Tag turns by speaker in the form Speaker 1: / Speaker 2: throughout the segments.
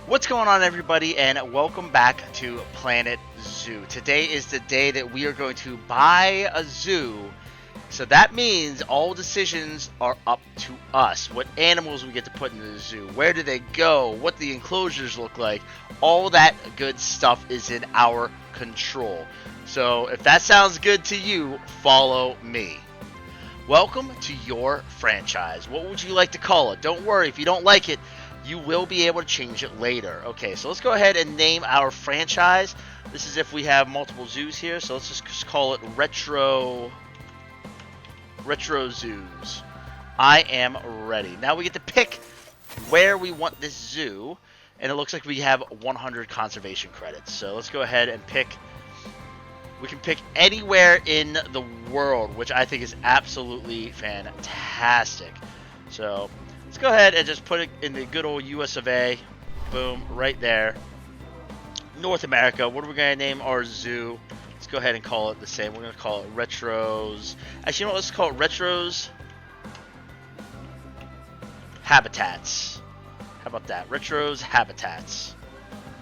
Speaker 1: What's going on, everybody, and welcome back to Planet Zoo. Today is the day that we are going to buy a zoo. So that means all decisions are up to us. What animals we get to put in the zoo, where do they go, what the enclosures look like, all that good stuff is in our control. So if that sounds good to you, follow me. Welcome to your franchise. What would you like to call it? Don't worry, if you don't like it, you will be able to change it later. Okay, so let's go ahead and name our franchise. This is if we have multiple zoos here, so let's just call it Retro Zoos. I am ready. Now we get to pick where we want this zoo, and it looks like we have 100 conservation credits. So let's go ahead and pick. We can pick anywhere in the world, which I think is absolutely fantastic. So let's go ahead and just put it in the good old US of A. Boom, right there. North America. What are we going to name our zoo? Let's go ahead and call it the same. We're going to call it Retros. Actually, you know what? Let's call it Retros Habitats. How about that? Retros Habitats.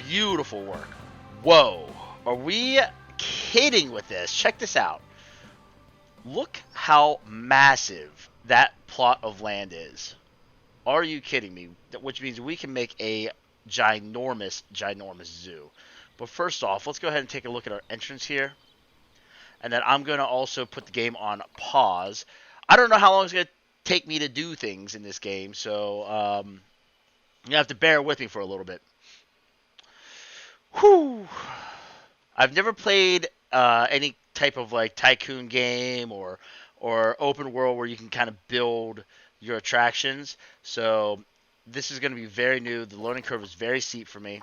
Speaker 1: Beautiful work. Whoa. Are we kidding with this? Check this out. Look how massive that plot of land is. Are you kidding me? Which means we can make a ginormous zoo. But first off, let's go ahead and take a look at our entrance here. And then I'm going to also put the game on pause. I don't know how long it's going to take me to do things in this game, so you have to bear with me for a little bit. Whew. I've never played any type of like tycoon game or open world where you can kind of build your attractions. So this is going to be very new. The learning curve is very steep for me.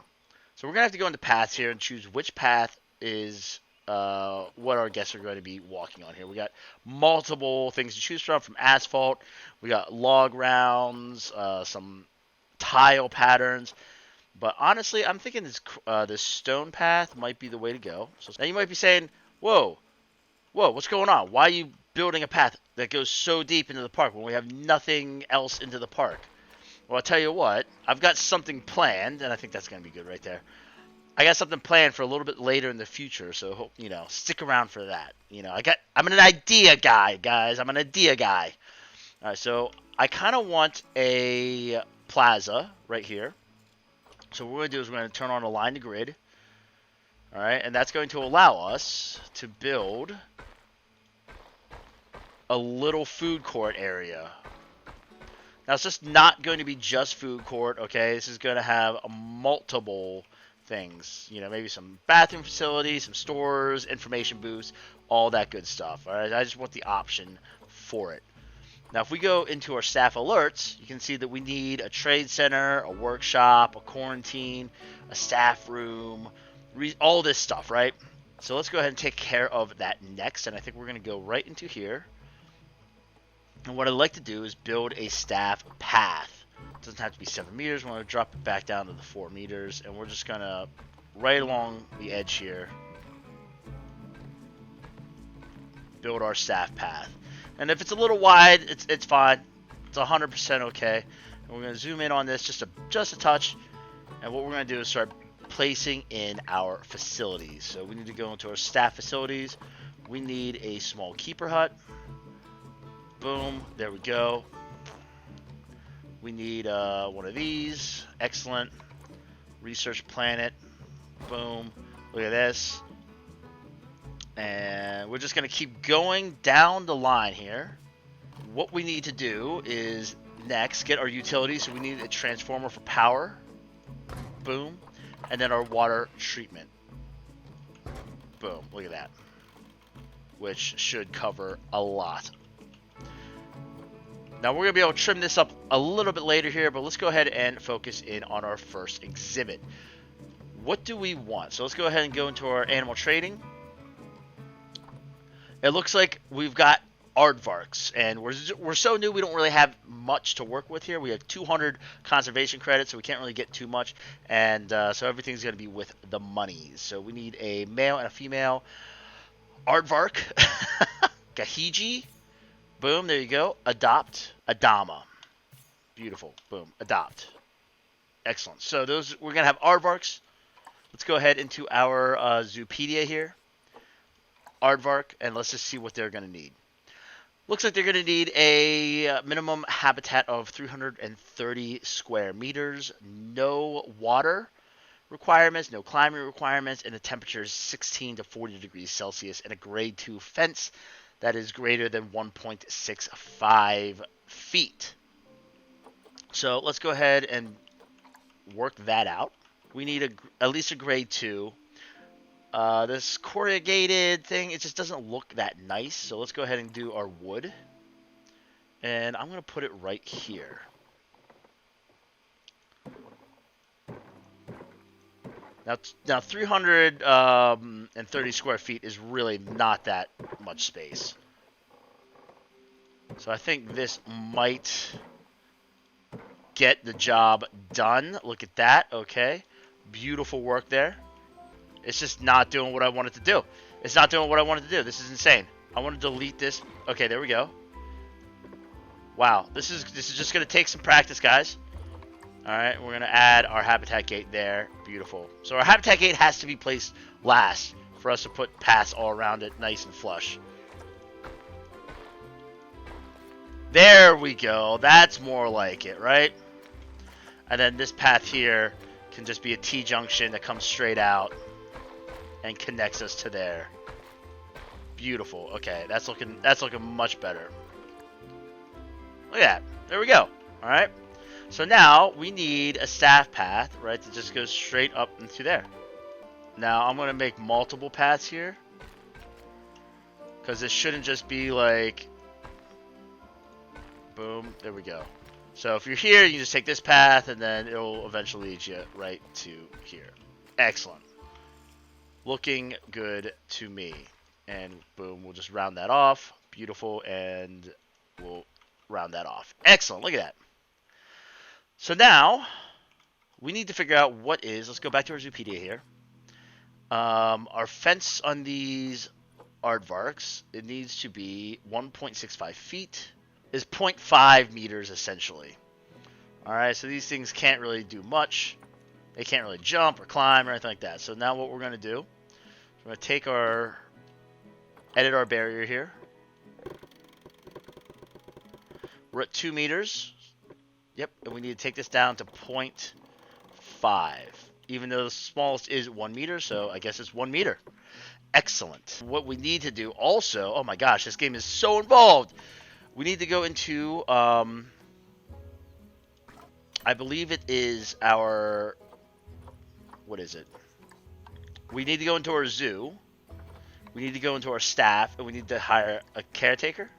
Speaker 1: So we're going to have to go into paths here and choose which path is what our guests are going to be walking on here. We got multiple things to choose from asphalt. We got log rounds, some tile patterns. But honestly, I'm thinking this stone path might be the way to go. So now you might be saying, whoa, what's going on? Why are you building a path that goes so deep into the park when we have nothing else into the park? Well, I'll tell you what, I've got something planned, and I think that's going to be good right there. I got something planned for a little bit later in the future, so, stick around for that. I'm an idea guy, guys. I'm an idea guy. All right, so I kind of want a plaza right here. So what we're going to do is we're going to turn on align to grid. All right, and that's going to allow us to build a little food court area. Now, it's just not going to be just food court, okay? This is going to have multiple things. Maybe some bathroom facilities, some stores, information booths, all that good stuff. All right, I just want the option for it. Now, if we go into our staff alerts, you can see that we need a trade center, a workshop, a quarantine, a staff room, all this stuff, right? So let's go ahead and take care of that next, and I think we're going to go right into here. And what I'd like to do is build a staff path. It doesn't have to be 7 meters. We're going to drop it back down to the 4 meters, and we're just going to, right along the edge here, build our staff path. And if it's a little wide, it's fine. It's 100% okay. And we're going to zoom in on this just a touch. And what we're going to do is start placing in our facilities. So we need to go into our staff facilities. We need a small keeper hut. Boom. There we go. We need one of these. Excellent. Research planet. Boom. Look at this. And we're just going to keep going down the line here. What we need to do is next get our utilities. So we need a transformer for power. Boom. And then our water treatment. Boom. Look at that. Which should cover a lot. Now we're going to be able to trim this up a little bit later here, but let's go ahead and focus in on our first exhibit. What do we want? So let's go ahead and go into our animal trading. It looks like we've got aardvarks, and we're so new we don't really have much to work with here. We have 200 conservation credits, so we can't really get too much, and so everything's going to be with the monies. So we need a male and a female aardvark, Gahiji. Boom, there you go. Adopt. Adama. Beautiful. Boom. Adopt. Excellent. So those we're gonna have aardvarks. Let's go ahead into our Zoopedia here, aardvark, and let's just see what they're gonna need. Looks like they're gonna need a minimum habitat of 330 square meters, no water requirements, no climate requirements, and the temperature is 16 to 40 degrees Celsius, and a grade 2 fence that is greater than 1.65 feet. So let's go ahead and work that out. We need at least a grade 2. This corrugated thing, it just doesn't look that nice, so let's go ahead and do our wood. And I'm going to put it right here. Now 330 square feet is really not that much space. So I think this might get the job done. Look at that. Okay. Beautiful work there. It's just not doing what I wanted to do. It's not doing what I wanted to do. This is insane. I want to delete this. Okay, there we go. Wow. This is just going to take some practice, guys. Alright, we're going to add our habitat gate there. Beautiful. So our habitat gate has to be placed last for us to put paths all around it nice and flush. There we go. That's more like it, right? And then this path here can just be a T-junction that comes straight out and connects us to there. Beautiful. Okay, that's looking much better. Look at that. There we go. Alright. So now we need a staff path, right, that just goes straight up into there. Now I'm going to make multiple paths here, because this shouldn't just be like, boom, there we go. So if you're here, you just take this path, and then it'll eventually lead you right to here. Excellent. Looking good to me. And boom, we'll just round that off. Beautiful, and we'll round that off. Excellent, look at that. So now, we need to figure out what is, let's go back to our Zoopedia here. Our fence on these aardvarks, it needs to be 1.65 feet, is 0.5 meters essentially. Alright, so these things can't really do much. They can't really jump or climb or anything like that. So now what we're going to do, we're going to take edit our barrier here. We're at 2 meters. Yep, and we need to take this down to 0.5. Even though the smallest is 1 meter, so I guess it's 1 meter. Excellent. What we need to do also, oh my gosh, this game is so involved. We need to go into, I believe it is our, what is it? We need to go into our zoo. We need to go into our staff, and we need to hire a caretaker,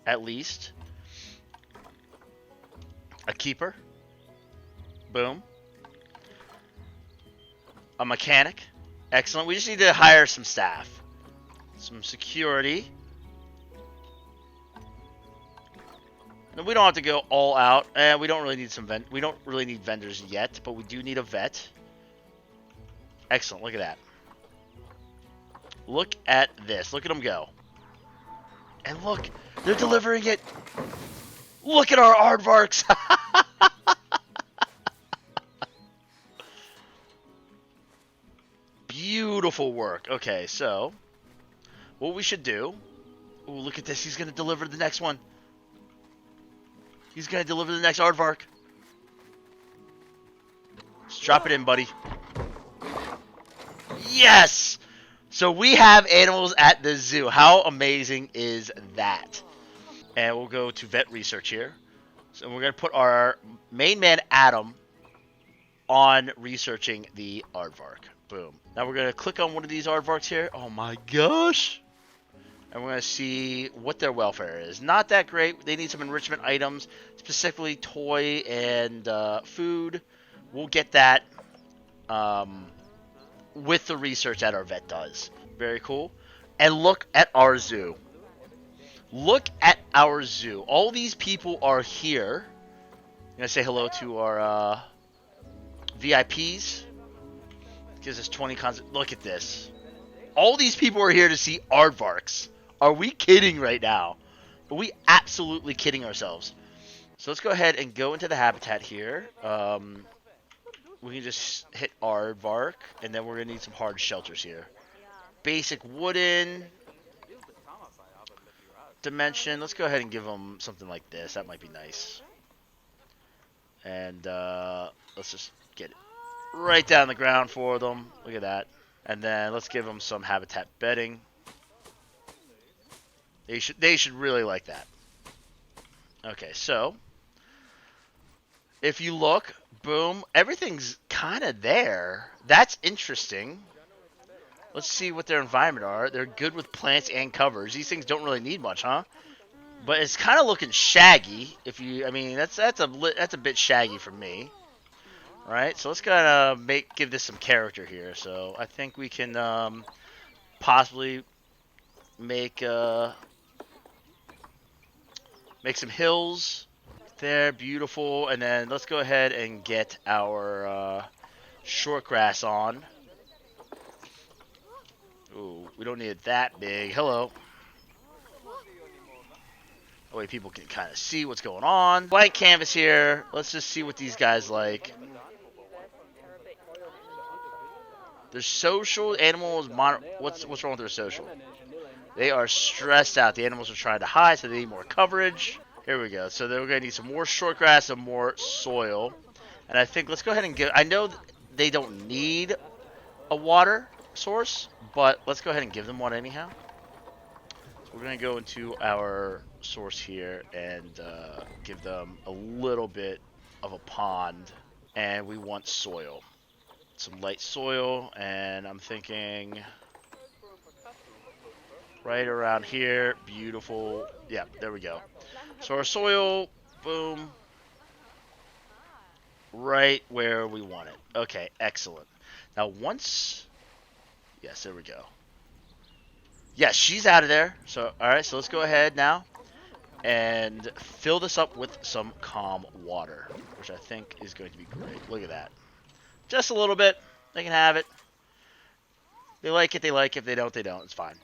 Speaker 1: at least. A keeper. Boom. A mechanic. Excellent. We just need to hire some staff. Some security. And we don't have to go all out. We don't really need we don't really need vendors yet, but we do need a vet. Excellent. Look at that. Look at this. Look at them go. And look, they're delivering it. Look at our aardvarks. Beautiful work. Okay, so what we should do. Oh, look at this. He's going to deliver the next one. He's going to deliver the next aardvark. Just drop it in, buddy. Yes! So we have animals at the zoo. How amazing is that? And we'll go to vet research here. So we're going to put our main man, Adam, on researching the aardvark. Boom. Now we're going to click on one of these aardvarks here. Oh my gosh. And we're going to see what their welfare is. Not that great. They need some enrichment items, specifically toy and food. We'll get that with the research that our vet does. Very cool. And look at our zoo. Look at our zoo. All these people are here. I'm going to say hello to our VIPs. Gives us 20 cons. Look at this. All these people are here to see aardvarks. Are we kidding right now? Are we absolutely kidding ourselves? So let's go ahead and go into the habitat here. We can just hit aardvark, and then we're gonna need some hard shelters here. Basic wooden dimension. Let's go ahead and give them something like this. That might be nice. And let's just get it right down the ground for them. Look at that. And then let's give them some habitat bedding. They should really like that. Okay, so if you look, boom, everything's kind of there. That's interesting. Let's see what their environment are. They're good with plants and covers. These things don't really need much, huh? But it's kind of looking shaggy. I mean, that's a bit shaggy for me. All right, so let's kind of give this some character here. So I think we can possibly make some hills there, beautiful, and then let's go ahead and get our short grass on. Ooh, we don't need it that big. Hello. That way people can kind of see what's going on. Blank canvas here. Let's just see what these guys like. Their social animals. What's wrong with their social? They are stressed out. The animals are trying to hide, so they need more coverage. Here we go. So then we're gonna need some more short grass and more soil. And I think let's go ahead and I know they don't need a water source, but let's go ahead and give them one anyhow. So we're gonna go into our source here and give them a little bit of a pond, and we want soil, some light soil, and I'm thinking right around here. Beautiful. Yeah, there we go. So our soil, boom, right where we want it. Okay, excellent. Now yes, there we go. Yes, she's out of there. So, all right, so let's go ahead now and fill this up with some calm water, which I think is going to be great. Look at that. Just a little bit. They can have it. They like it, they like it. If they don't, they don't. It's fine.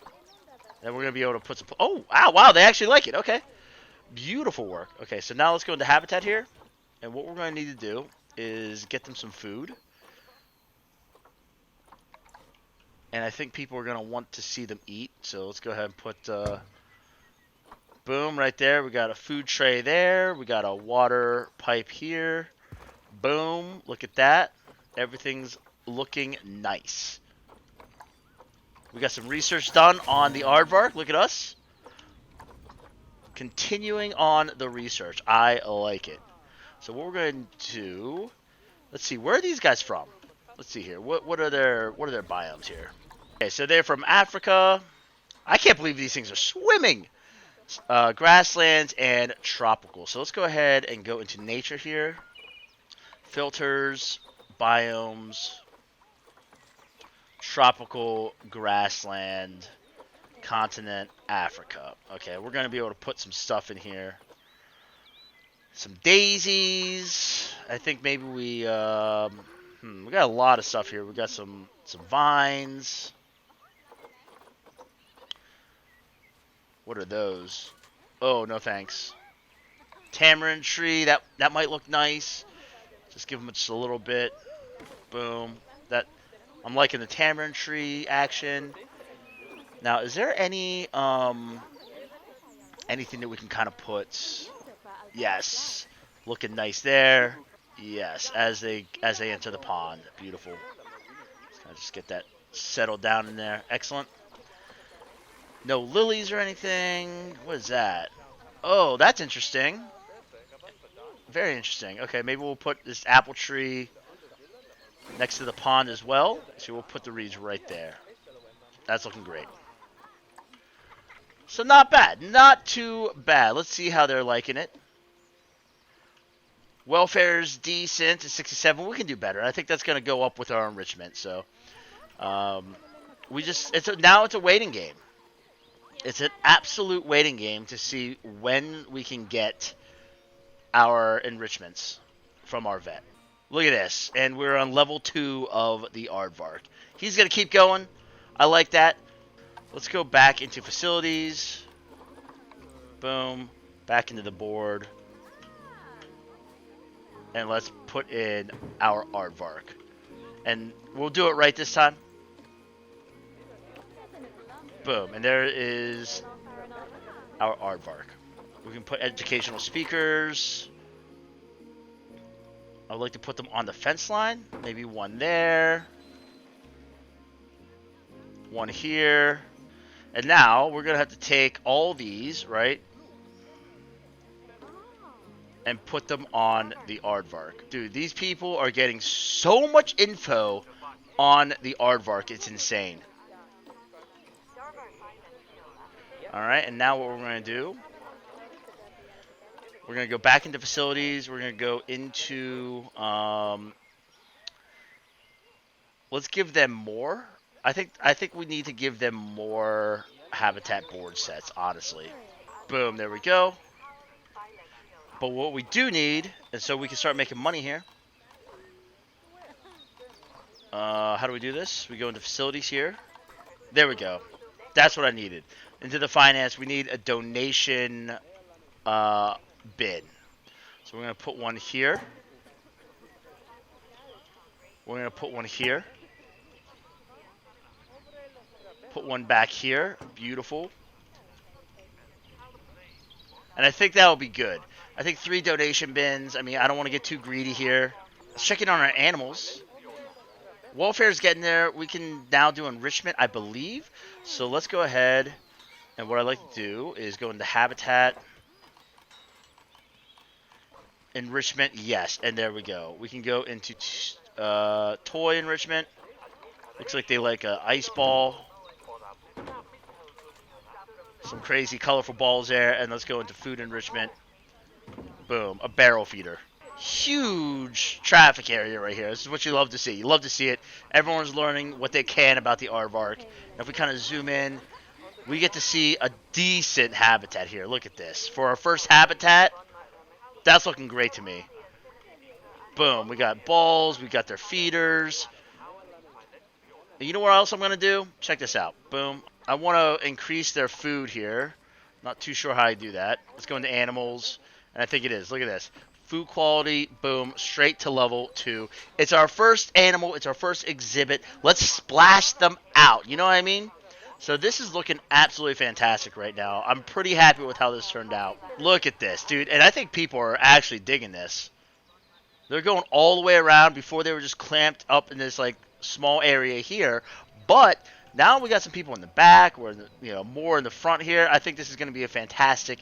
Speaker 1: Then we're going to be able to put some... Oh, wow, they actually like it. Okay. Beautiful work. Okay, so now let's go into habitat here. And what we're going to need to do is get them some food. And I think people are going to want to see them eat. So let's go ahead and put... boom, right there. We got a food tray there. We got a water pipe here. Boom. Look at that. Everything's looking nice. We got some research done on the aardvark. Look at us. Continuing on the research. I like it. So what we're going to do... Let's see. Where are these guys from? Let's see here. What are their biomes here? Okay, so they're from Africa. I can't believe these things are swimming. Grasslands and tropical. So let's go ahead and go into nature here. Filters, biomes, tropical, grassland, continent, Africa. Okay, we're going to be able to put some stuff in here. Some daisies. I think maybe we got a lot of stuff here. We got some vines. What are those? Oh, no thanks. Tamarind tree. That might look nice. Just give them just a little bit. Boom. I'm liking the tamarind tree action. Now, is there any anything that we can kind of put? Yes. Looking nice there. Yes, as they enter the pond. Beautiful. Just get that settled down in there. Excellent. No lilies or anything. What is that? Oh, that's interesting. Very interesting. Okay, maybe we'll put this apple tree next to the pond as well. So we'll put the reeds right there. That's looking great. So not bad. Not too bad. Let's see how they're liking it. Welfare's decent. It's 67. We can do better. I think that's going to go up with our enrichment. So now it's a waiting game. It's an absolute waiting game to see when we can get our enrichments from our vet. Look at this. And we're on level 2 of the aardvark. He's going to keep going. I like that. Let's go back into facilities. Boom. Back into the board. And let's put in our aardvark. And we'll do it right this time. Boom. And there is our aardvark. We can put educational speakers. I would like to put them on the fence line. Maybe one there. One here. And now we're going to have to take all these, right? And put them on the aardvark. Dude, these people are getting so much info on the aardvark. It's insane. Alright, and now what we're going to do, we're going to go back into facilities. We're going to go into, let's give them more. I think we need to give them more habitat board sets, honestly. Boom, there we go. But what we do need, and so we can start making money here. How do we do this? We go into facilities here. There we go. That's what I needed. Into the finance, we need a donation bin. So we're going to put one here. We're going to put one here. Put one back here. Beautiful. And I think that will be good. I think 3 donation bins. I mean, I don't want to get too greedy here. Let's check in on our animals. Welfare's getting there. We can now do enrichment, I believe. So let's go ahead. And what I'd like to do is go into habitat. Enrichment, yes. And there we go. We can go into toy enrichment. Looks like they like an ice ball. Some crazy colorful balls there. And let's go into food enrichment. Boom. A barrel feeder. Huge traffic area right here. This is what you love to see. You love to see it. Everyone's learning what they can about the aardvark. And if we kind of zoom in, we get to see a decent habitat here. Look at this. For our first habitat, that's looking great to me. Boom. We got balls. We got their feeders. And you know what else I'm going to do? Check this out. Boom. I want to increase their food here. Not too sure how I do that. Let's go into animals. And I think it is. Look at this. Food quality, boom, straight to level 2. It's our first animal. It's our first exhibit. Let's splash them out. You know what I mean? So this is looking absolutely fantastic right now. I'm pretty happy with how this turned out. Look at this, dude. And I think people are actually digging this. They're going all the way around. Before they were just clamped up in this like small area here. But now we got some people in the back. Or more in the front here. I think this is going to be a fantastic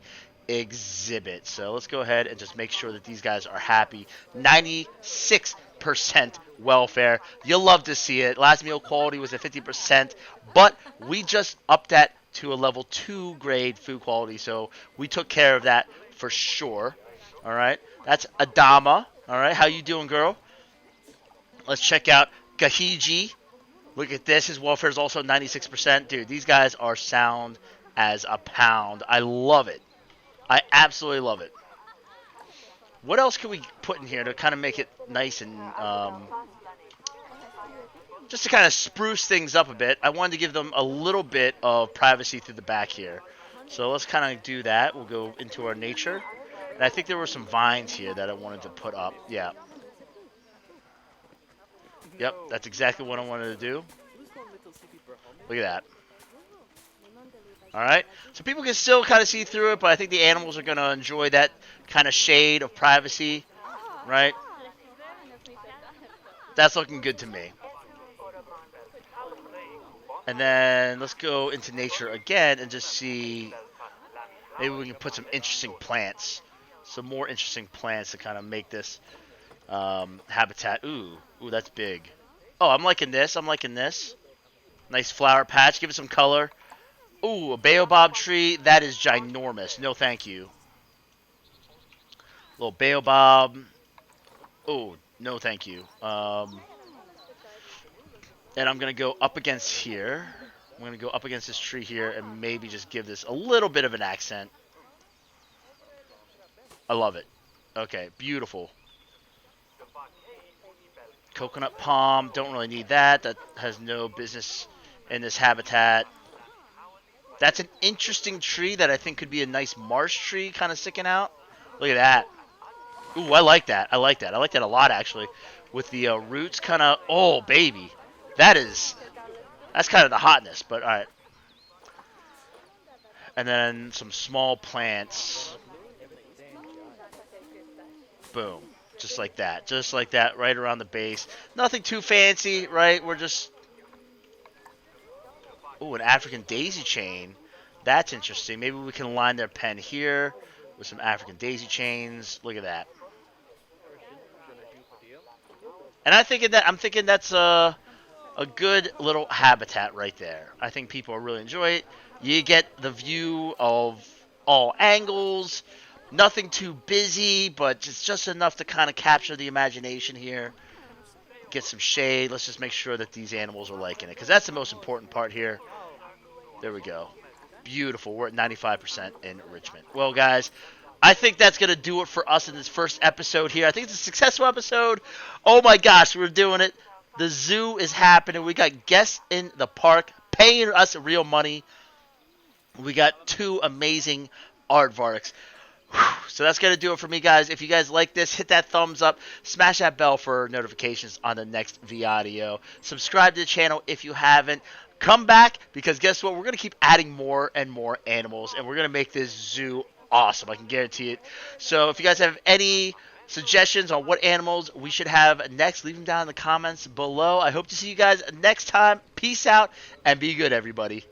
Speaker 1: exhibit. So let's go ahead and just make sure that these guys are happy. 96% welfare. You'll love to see it. Last meal quality was at 50%, but we just upped that to a level 2 grade food quality. So we took care of that for sure. All right. That's Adama. All right. How you doing, girl? Let's check out Gahiji. Look at this. His welfare is also 96%. Dude, these guys are sound as a pound. I love it. I absolutely love it. What else can we put in here to kind of make it nice and just to kind of spruce things up a bit? I wanted to give them a little bit of privacy through the back here. So let's kind of do that. We'll go into our nature. And I think there were some vines here that I wanted to put up. Yeah. Yep, that's exactly what I wanted to do. Look at that. All right, so people can still kind of see through it, but I think the animals are going to enjoy that kind of shade of privacy, right? That's looking good to me. And then let's go into nature again and just see, maybe we can put some interesting plants, some more interesting plants to kind of make this habitat. Ooh, that's big. Oh, I'm liking this. Nice flower patch. Give it some color. Ooh, a baobab tree. That is ginormous. No, thank you. Little baobab. Oh, no, thank you. And I'm going to go up against here. I'm going to go up against this tree here and maybe just give this a little bit of an accent. I love it. Okay, beautiful. Coconut palm. Don't really need that. That has no business in this habitat. That's an interesting tree that I think could be a nice marsh tree kind of sticking out. Look at that. Ooh, I like that. I like that. I like that a lot actually. With the roots kind of, oh baby, that is that's kind of the hotness. But all right, and then some small plants. Boom. Just like that, right around the base. Nothing too fancy, right? We're just, ooh, an African daisy chain. That's interesting. Maybe we can line their pen here with some African daisy chains. Look at that. And I'm thinking that's a good little habitat right there. I think people will really enjoy it. You get the view of all angles. Nothing too busy, but just enough to kind of capture the imagination here. Get some shade. Let's just make sure that these animals are liking it, because that's the most important part here. There we go. Beautiful. We're at 95% enrichment. Well, guys, I think that's going to do it for us in this first episode here. I think it's a successful episode. Oh my gosh, we're doing it. The zoo is happening. We got guests in the park paying us real money. We got two amazing aardvarks. So that's going to do it for me, guys. If you guys like this, hit that thumbs up. Smash that bell for notifications on the next V-Audio. Subscribe to the channel if you haven't. Come back, because guess what? We're going to keep adding more and more animals, and we're going to make this zoo awesome. I can guarantee it. So if you guys have any suggestions on what animals we should have next, leave them down in the comments below. I hope to see you guys next time. Peace out, and be good, everybody.